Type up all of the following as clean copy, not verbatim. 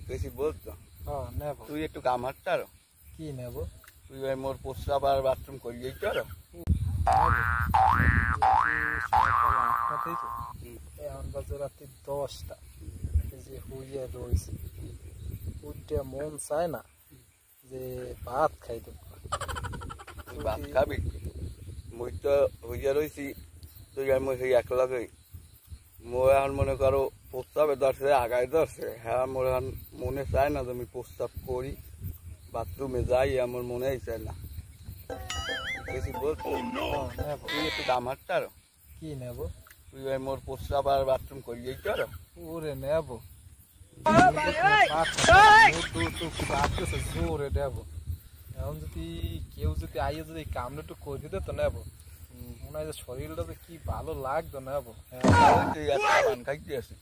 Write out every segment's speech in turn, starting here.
বেশি বলতো নেব। তুই একটু কাম হাঁটতে আরো কি নেব? তুই ভাই মোর প্রস্রাব আর বাথরুম করি যাইতো আরো সকাল ৮টা থেকে এখন বাজে রাত্রি ১০টা, যে হইয়া রয়েছে উঠে মন চায় না যে ভাত খাই দেব। তুই ভাত খাবি? মুই তো হইয়া রয়েছি তুই আর মুই সেই এক লগেই মোর এখন মনে করো প্রস্তাবে ধরছে আগায় ধরছে হ্যাঁ মোর এখন মনে চায় না যে আমি প্রস্তাব করি বাথরুমে যাই আমার মনেই চায় না বেশি বলতো নেব। তুই একটু কাম হাঁটতে আরো কি নেব? তুই ভাই মোর প্রস্তাব আর বাথরুম করি যাইতো আরো ওরে নেব জোরে নেব। এখন যদি কেউ যদি আইয়ে যদি কামটা একটু করে দিত নেব, মনে হয় যে শরীরটা যে কি ভালো লাগতো নেব। তুই একটা পান খাইতে আসি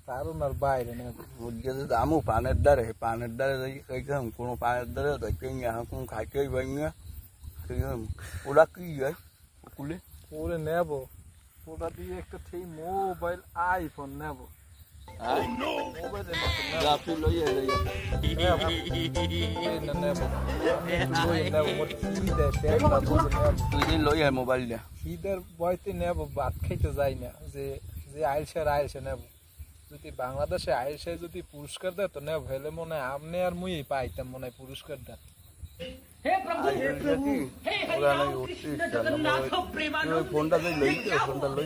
কারণ আর বাইরে নেব। যদি আমু পানের দ্বারে যাই খাইতাম কোনো পানের দ্বারে দেখতে এখন কোনো খাইতেই পাই না ওরা কি যায় কুলে ওরে নেব, ওটা দিয়ে একটা ঠিক মোবাইল আইফোন নেব। তুই লইয়া যাই তুই লই আয় মোবাইলটা খিদের বয়তে নেব, ভাত খাইতে যাই না। যে যে আইলসে নেব। যদি বাংলাদেশে আইলসে যদি পুরস্কার দেয় তো নেব, হলে মনে হয় আপনি আর মুই পাইতাম মনে হয় পুরস্কারটা। ফোনটা লই ফোনটা লই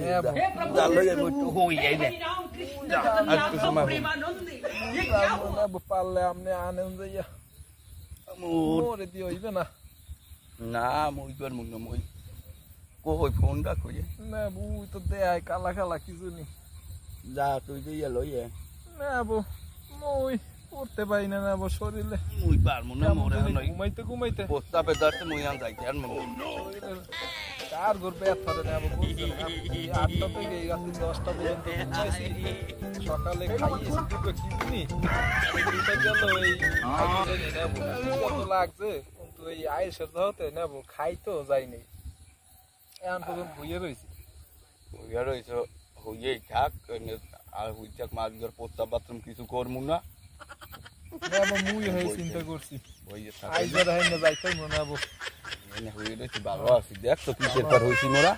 পারলে আপনি আনেন যাইয়া মোরে দিয়ে হইবে না। না মই তোর মুখ না মই কই ফোনটা খুঁজে না বুই তো দেয় কালা কালা কিছু নি। যা তুই দিয়ে লই নেব মই করতে পারি না নেব শরীরে মুই পারমু না মোরে ঘুমাইতে ঘুমাইতে প্রস্তাবে ধরতে মুই আন যাইতে আর মন কার ঘর ব্যথা ধরে নেব। ৮টা থেকে রাত্রি ১০টা পর্যন্ত ঘুমাইছি, সকালে খাইয়েছি দুটো খিচুড়ি গেল এই নেব কত লাগছে, কিন্তু এই আইসের ধরতে নেব খাইতো যাইনি এখন পর্যন্ত ভুইয়ে রয়েছি। হইয়া রইছ হইয়েই থাক আর হই থাক মাছ ধর প্রস্তাব বাথরুম কিছু করমু না নেব মুই হয়ে চিন্তা করছি হইয়ে থাক আইজার হাই না যাইতাম নেব। হইয়ে রয়েছি ভালো আছি দেখ তো কিসের পার হইছি মোরা।